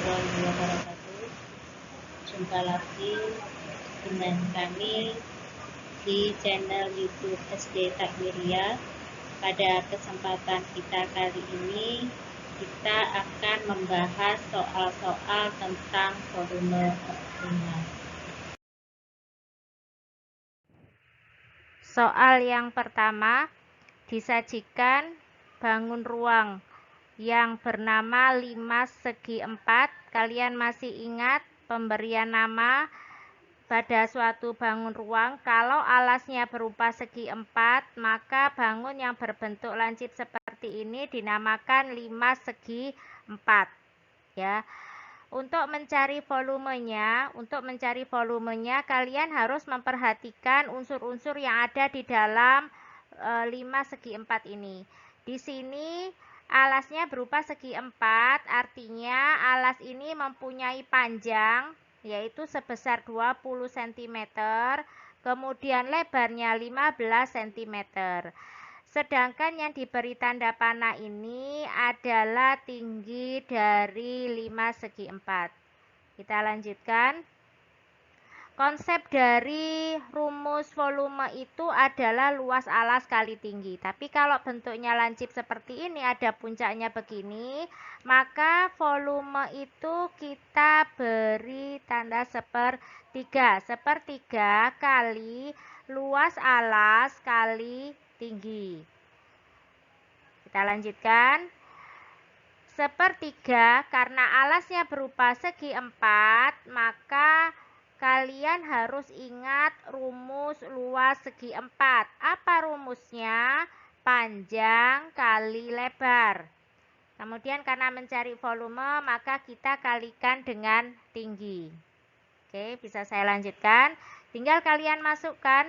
warahmatullahi wabarakatuh. Jumpa lagi dengan kami di channel YouTube SD Takmiria. Pada kesempatan kita kali ini, kita akan membahas soal-soal tentang volume pertemuan. Soal yang pertama, disajikan bangun ruang yang bernama 5 segi 4. Kalian masih ingat pemberian nama pada suatu bangun ruang? Kalau alasnya berupa segi 4, maka bangun yang berbentuk lancip seperti ini dinamakan 5 segi 4 ya. Untuk mencari volumenya kalian harus memperhatikan unsur-unsur yang ada di dalam 5 segi 4 ini. Di sini alasnya berupa segi 4, artinya alas ini mempunyai panjang yaitu sebesar 20 cm, kemudian lebarnya 15 cm. Sedangkan yang diberi tanda panah ini adalah tinggi dari 5 segi 4. Kita lanjutkan. Konsep dari rumus volume itu adalah luas alas kali tinggi. Tapi kalau bentuknya lancip seperti ini, ada puncaknya begini, maka volume itu kita beri tanda sepertiga. Sepertiga kali luas alas kali tinggi. Kita lanjutkan. Sepertiga, karena alasnya berupa segi 4, maka kalian harus ingat rumus luas segi 4. Apa rumusnya? Panjang kali lebar. Kemudian karena mencari volume, maka kita kalikan dengan tinggi. Oke, bisa saya lanjutkan. Tinggal kalian masukkan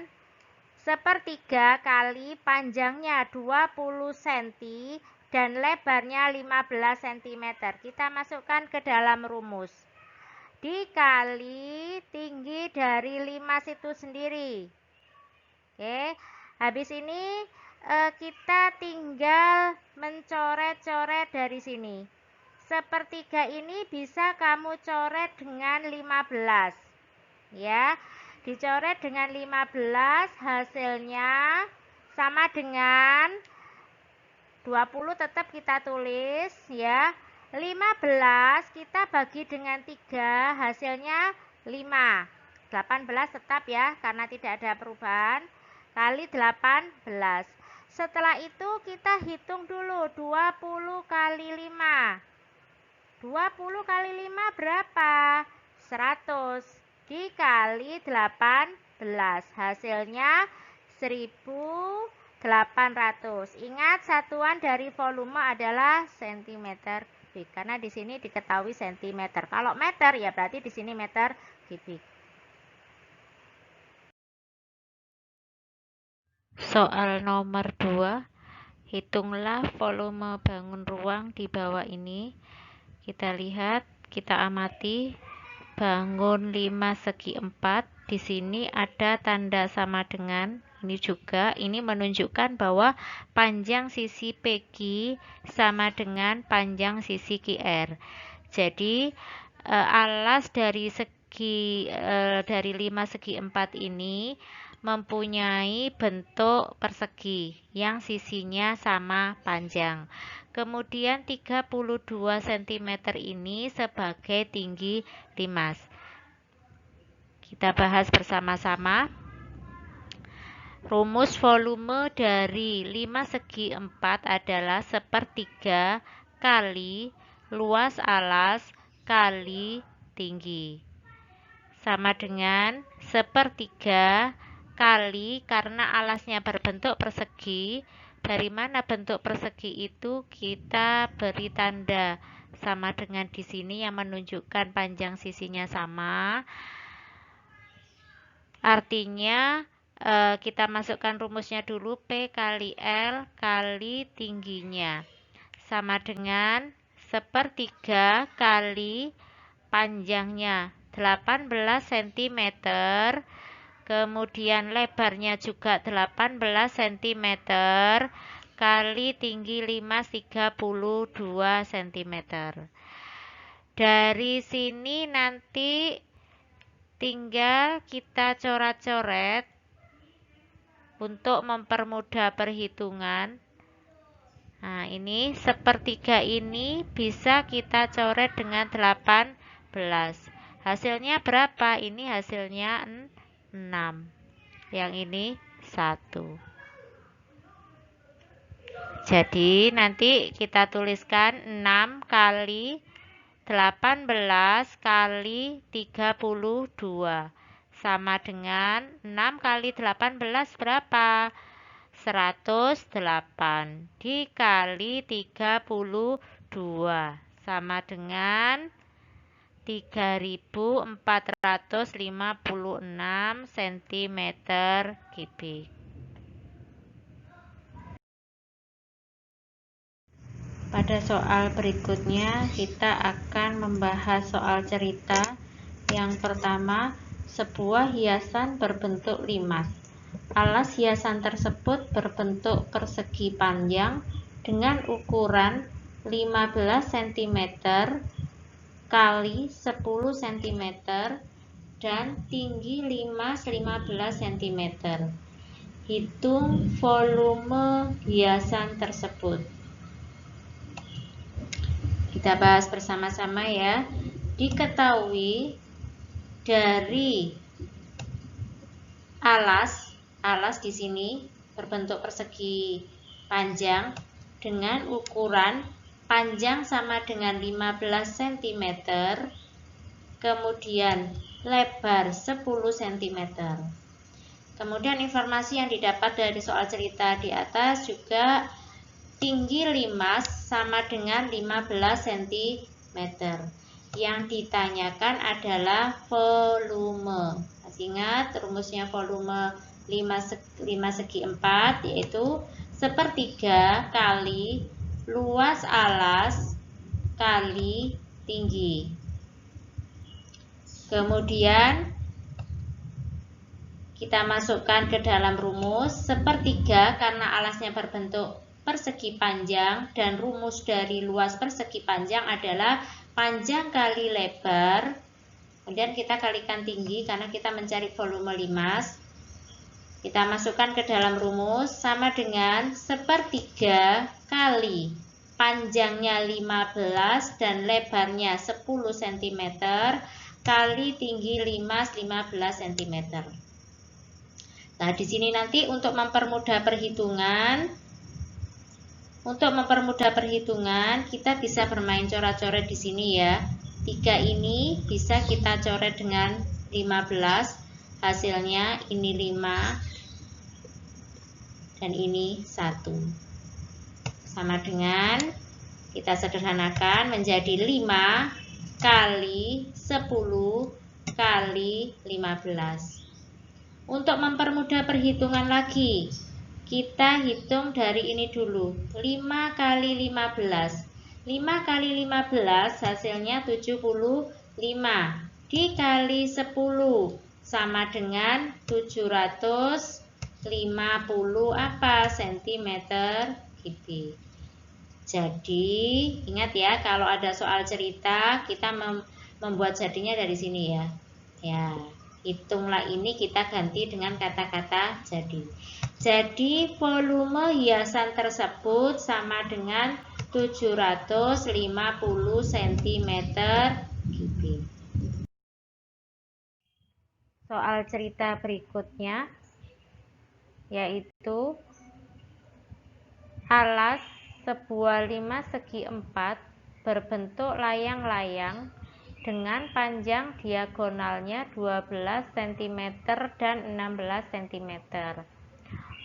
sepertiga kali panjangnya 20 cm dan lebarnya 15 cm. Kita masukkan ke dalam rumus. Dikali tinggi dari 5 itu sendiri. Oke, habis ini kita tinggal mencoret-coret dari sini. Sepertiga ini bisa kamu coret dengan 15. Ya, dicoret dengan 15, hasilnya sama dengan 20, tetap kita tulis ya. 15 kita bagi dengan 3, hasilnya 5. 18 tetap ya, karena tidak ada perubahan, kali 18. Setelah itu kita hitung dulu 20 kali 5. 20 kali 5 berapa? 100 dikali 18, hasilnya 1800. Ingat, satuan dari volume adalah cm kubik, karena di sini diketahui cm. Kalau meter ya berarti di sini meter kubik. Soal nomor 2, hitunglah volume bangun ruang di bawah ini. Kita lihat, kita amati bangun 5 segi 4. Di sini ada tanda sama dengan. Ini juga, ini menunjukkan bahwa panjang sisi PQ sama dengan panjang sisi QR. Jadi alas dari dari 5 segi 4 ini mempunyai bentuk persegi yang sisinya sama panjang. Kemudian 32 cm ini sebagai tinggi limas. Kita bahas bersama-sama. Rumus volume dari 5 segi 4 adalah sepertiga kali luas alas kali tinggi. Sama dengan sepertiga kali, karena alasnya berbentuk persegi. Dari mana bentuk persegi itu? Kita beri tanda sama dengan di sini yang menunjukkan panjang sisinya sama. Artinya kita masukkan rumusnya dulu, P kali L kali tingginya sama dengan sepertiga kali panjangnya 18 cm, kemudian lebarnya juga 18 cm kali tinggi 32 cm. Dari sini nanti tinggal kita coret-coret untuk mempermudah perhitungan. Nah, ini sepertiga ini bisa kita coret dengan 18. Hasilnya berapa? Ini hasilnya 6. Yang ini 1. Jadi nanti kita tuliskan 6 kali 18 kali 32 sama dengan 6 kali 18 berapa? 108 dikali 32 sama dengan 3456 cm kubik. Pada soal berikutnya kita akan membahas soal cerita. Yang pertama, sebuah hiasan berbentuk limas. Alas hiasan tersebut berbentuk persegi panjang dengan ukuran 15 cm kali 10 cm dan tinggi 15 cm. Hitung volume hiasan tersebut. Kita bahas bersama-sama ya. Diketahui dari alas di sini berbentuk persegi panjang dengan ukuran panjang sama dengan 15 cm, kemudian lebar 10 cm. Kemudian informasi yang didapat dari soal cerita di atas juga tinggi limas sama dengan 15 cm. Yang ditanyakan adalah volume. Masih ingat rumusnya volume 5 segi 4, yaitu sepertiga kali luas alas kali tinggi. Kemudian kita masukkan ke dalam rumus sepertiga karena alasnya berbentuk persegi panjang dan rumus dari luas persegi panjang adalah panjang kali lebar. Kemudian kita kalikan tinggi karena kita mencari volume limas. Kita masukkan ke dalam rumus sama dengan sepertiga kali panjangnya 15 dan lebarnya 10 cm kali tinggi limas 15 cm. Nah, di sini nanti untuk mempermudah perhitungan, kita bisa bermain coret-coret di sini ya. 3 ini bisa kita coret dengan 15. Hasilnya ini 5 dan ini 1. Sama dengan kita sederhanakan menjadi 5 kali 10 kali 15. Untuk mempermudah perhitungan lagi, kita hitung dari ini dulu. 5 kali 15. 5 kali 15 hasilnya 75. Dikali 10 sama dengan 750 apa? Centimeter kubik. Jadi, ingat ya, kalau ada soal cerita, kita membuat jadinya dari sini ya. Ya, hitunglah ini kita ganti dengan kata-kata jadi. Jadi, volume hiasan tersebut sama dengan 750 cm kubik. Soal cerita berikutnya yaitu alas sebuah 5 segi 4 berbentuk layang-layang dengan panjang diagonalnya 12 cm dan 16 cm.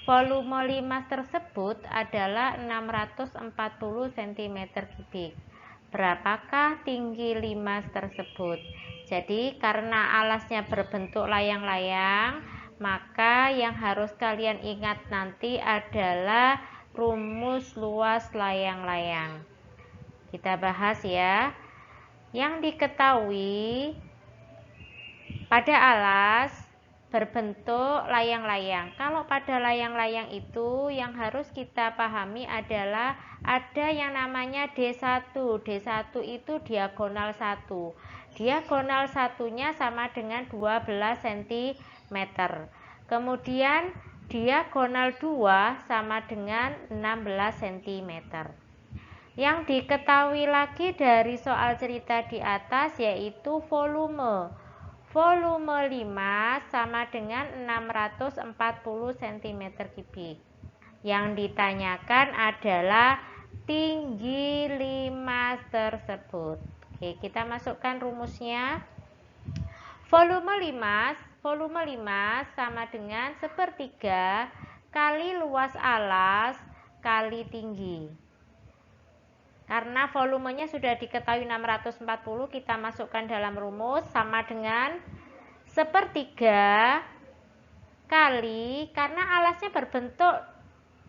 Volume limas tersebut adalah 640 cm kubik. Berapakah tinggi limas tersebut? Jadi karena alasnya berbentuk layang-layang, maka yang harus kalian ingat nanti adalah rumus luas layang-layang. Kita bahas ya. Yang diketahui pada alas berbentuk layang-layang. Kalau pada layang-layang itu yang harus kita pahami adalah ada yang namanya D1. D1 itu diagonal 1. Diagonal satunya sama dengan 12 cm. Kemudian diagonal 2 sama dengan 16 cm. Yang diketahui lagi dari soal cerita di atas yaitu volume. Volume 5 sama dengan 640 cm3. Yang ditanyakan adalah tinggi limas tersebut. Oke, kita masukkan rumusnya. Volume 5 sama dengan sepertiga kali luas alas kali tinggi. Karena volumenya sudah diketahui 640, kita masukkan dalam rumus sama dengan sepertiga kali, karena alasnya berbentuk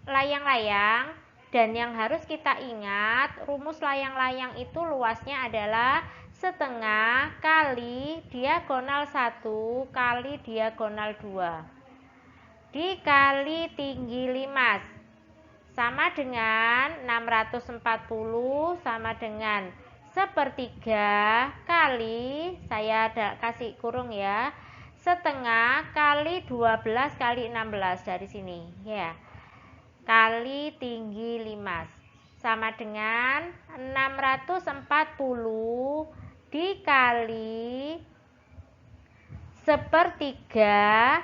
layang-layang, dan yang harus kita ingat, rumus layang-layang itu luasnya adalah setengah kali diagonal 1 kali diagonal 2 dikali tinggi limas, sama dengan 640 sama dengan sepertiga kali, saya ada kasih kurung ya, setengah kali 12 kali 16 dari sini ya, kali tinggi limas, sama dengan 640 dikali sepertiga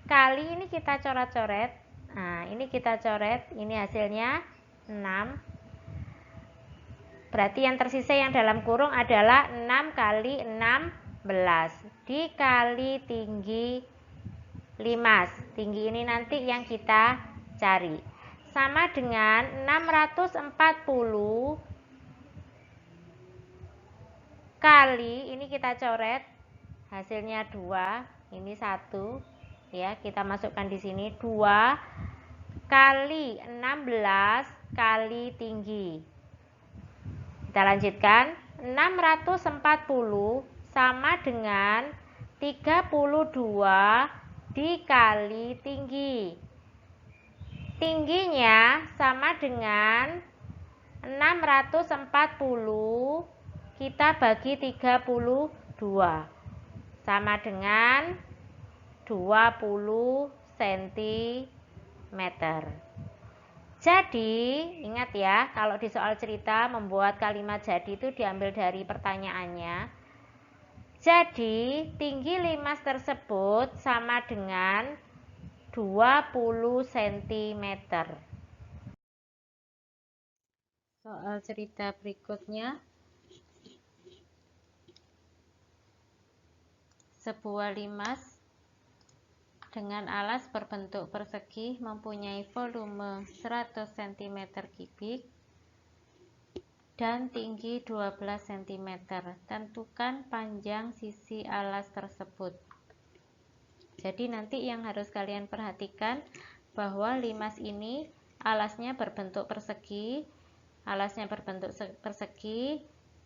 kali, ini kita coret-coret. Nah, ini kita coret, ini hasilnya 6. Berarti yang tersisa yang dalam kurung adalah 6 kali 16 dikali tinggi limas. Tinggi ini nanti yang kita cari. Sama dengan 640 kali, ini kita coret, hasilnya 2, ini 1. Ya, kita masukkan di sini 2 kali 16 kali tinggi. Kita lanjutkan, 640 sama dengan 32 dikali tinggi. Tingginya sama dengan 640 kita bagi 32 sama dengan 20 cm. Jadi, ingat ya, kalau di soal cerita membuat kalimat jadi itu diambil dari pertanyaannya. Jadi, tinggi limas tersebut sama dengan 20 cm. Soal cerita berikutnya. Sebuah limas dengan alas berbentuk persegi mempunyai volume 100 cm3 dan tinggi 12 cm. Tentukan panjang sisi alas tersebut. Jadi nanti yang harus kalian perhatikan bahwa limas ini alasnya berbentuk persegi,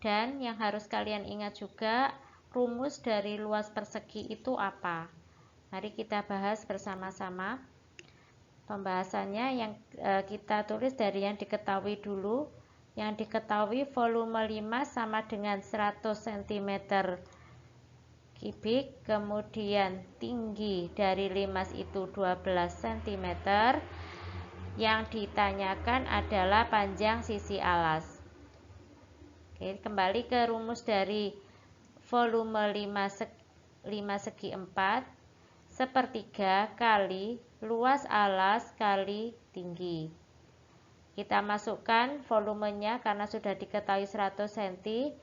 dan yang harus kalian ingat juga rumus dari luas persegi itu apa. Mari kita bahas bersama-sama. Pembahasannya yang kita tulis dari yang diketahui dulu. Yang diketahui volume limas sama dengan 100 cm3, kemudian tinggi dari limas itu 12 cm. Yang ditanyakan adalah panjang sisi alas. Oke, kembali ke rumus dari volume 5 segi 4, sepertiga kali luas alas kali tinggi. Kita masukkan volumenya karena sudah diketahui 100 cm.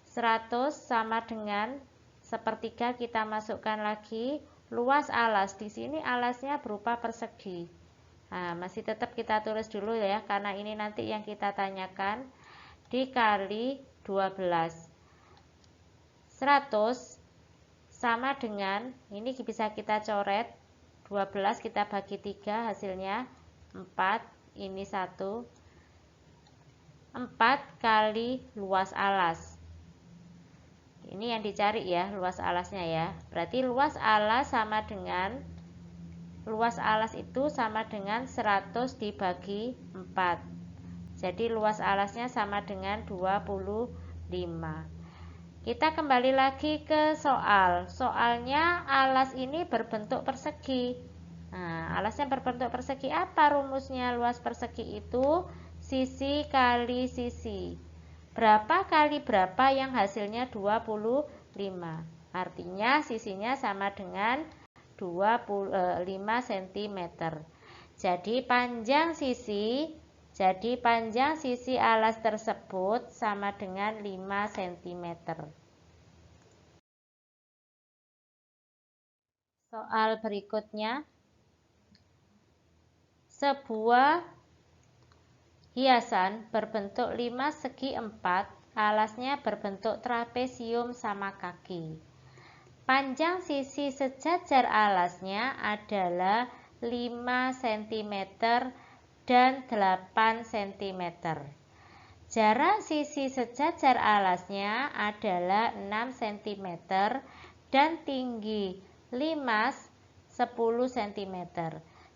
100 sama dengan sepertiga, kita masukkan lagi luas alas. Di sini alasnya berupa persegi. Nah, masih tetap kita tulis dulu ya, karena ini nanti yang kita tanyakan, dikali 12. 100 sama dengan, ini bisa kita coret, 12 kita bagi 3 hasilnya 4, ini 1. 4 kali luas alas. Ini yang dicari ya, luas alasnya ya. Berarti luas alas itu sama dengan 100 dibagi 4. Jadi luas alasnya sama dengan 25. Kita kembali lagi ke soal. Soalnya alas ini berbentuk persegi. Nah, alasnya berbentuk persegi. Apa rumusnya? Luas persegi itu sisi kali sisi. Berapa kali berapa yang hasilnya 25. Artinya sisinya sama dengan 25 cm. Jadi panjang sisi alas tersebut sama dengan 5 cm. Soal berikutnya. Sebuah hiasan berbentuk 5 segi 4, alasnya berbentuk trapesium sama kaki. Panjang sisi sejajar alasnya adalah 5 cm dan 8 cm. Jarak sisi sejajar alasnya adalah 6 cm dan tinggi limas 10 cm.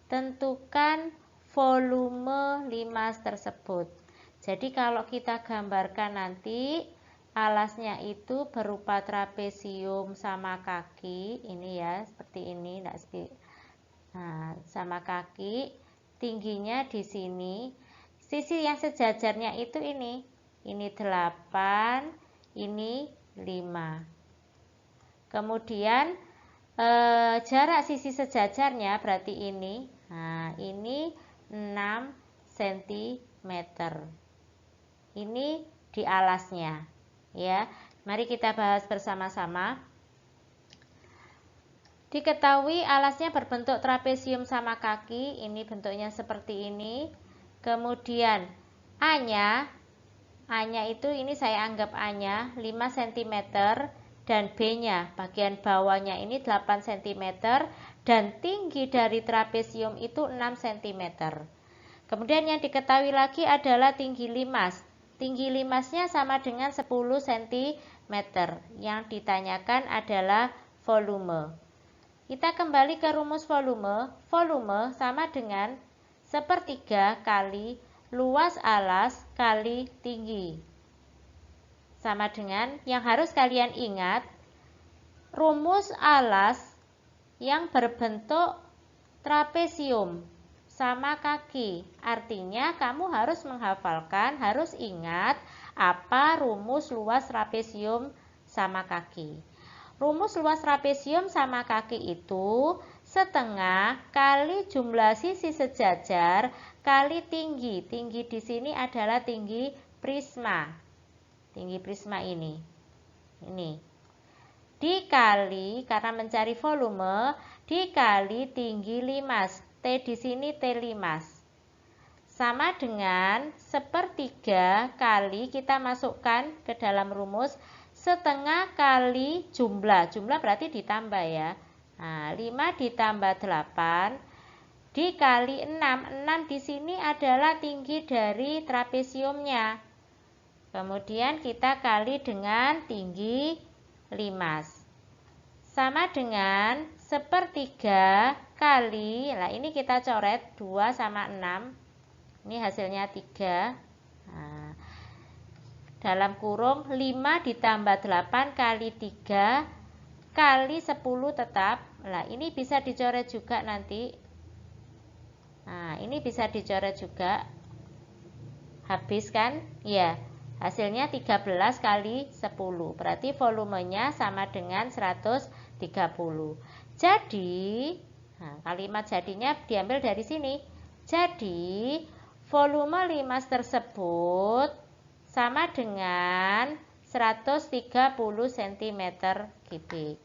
Tentukan volume limas tersebut. Jadi kalau kita gambarkan nanti alasnya itu berupa trapesium sama kaki, ini ya, seperti ini, nah, sama kaki, tingginya di sini. Sisi yang sejajarnya itu ini 8, ini 5. Kemudian jarak sisi sejajarnya berarti ini, nah ini 6 cm. Ini di alasnya ya. Mari kita bahas bersama-sama. Diketahui alasnya berbentuk trapesium sama kaki, ini bentuknya seperti ini. Kemudian A-nya itu ini saya anggap A-nya 5 cm dan B-nya bagian bawahnya ini 8 cm dan tinggi dari trapesium itu 6 cm. Kemudian yang diketahui lagi adalah tinggi limas. Tinggi limasnya sama dengan 10 cm. Yang ditanyakan adalah volume. Kita kembali ke rumus volume. Volume sama dengan 1/3 kali luas alas kali tinggi. Sama dengan yang harus kalian ingat, rumus alas yang berbentuk trapesium sama kaki. Artinya kamu harus menghafalkan, harus ingat apa rumus luas trapesium sama kaki. Rumus luas trapesium sama kaki itu setengah kali jumlah sisi sejajar kali tinggi. Tinggi di sini adalah tinggi prisma. Tinggi prisma ini. Dikali, karena mencari volume, dikali tinggi limas. T di sini T limas. Sama dengan 1/3 kali kita masukkan ke dalam rumus setengah kali jumlah. Jumlah berarti ditambah ya. Nah, 5 ditambah 8 dikali 6. 6 di sini adalah tinggi dari trapesiumnya. Kemudian kita kali dengan tinggi limas. Sama dengan 1/3 kali, nah ini kita coret 2 sama 6. Ini hasilnya 3. Nah, dalam kurung 5 ditambah 8 kali 3 kali 10 tetap. Nah, ini bisa dicoret juga nanti. Nah, ini bisa dicoret juga. Habis kan? Ya, hasilnya 13 kali 10. Berarti volumenya sama dengan 130. Jadi, nah, kalimat jadinya diambil dari sini. Jadi, volume limas tersebut sama dengan 130 cm3.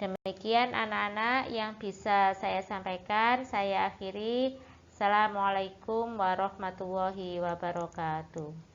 Demikian anak-anak yang bisa saya sampaikan. Saya akhiri. Assalamualaikum warahmatullahi wabarakatuh.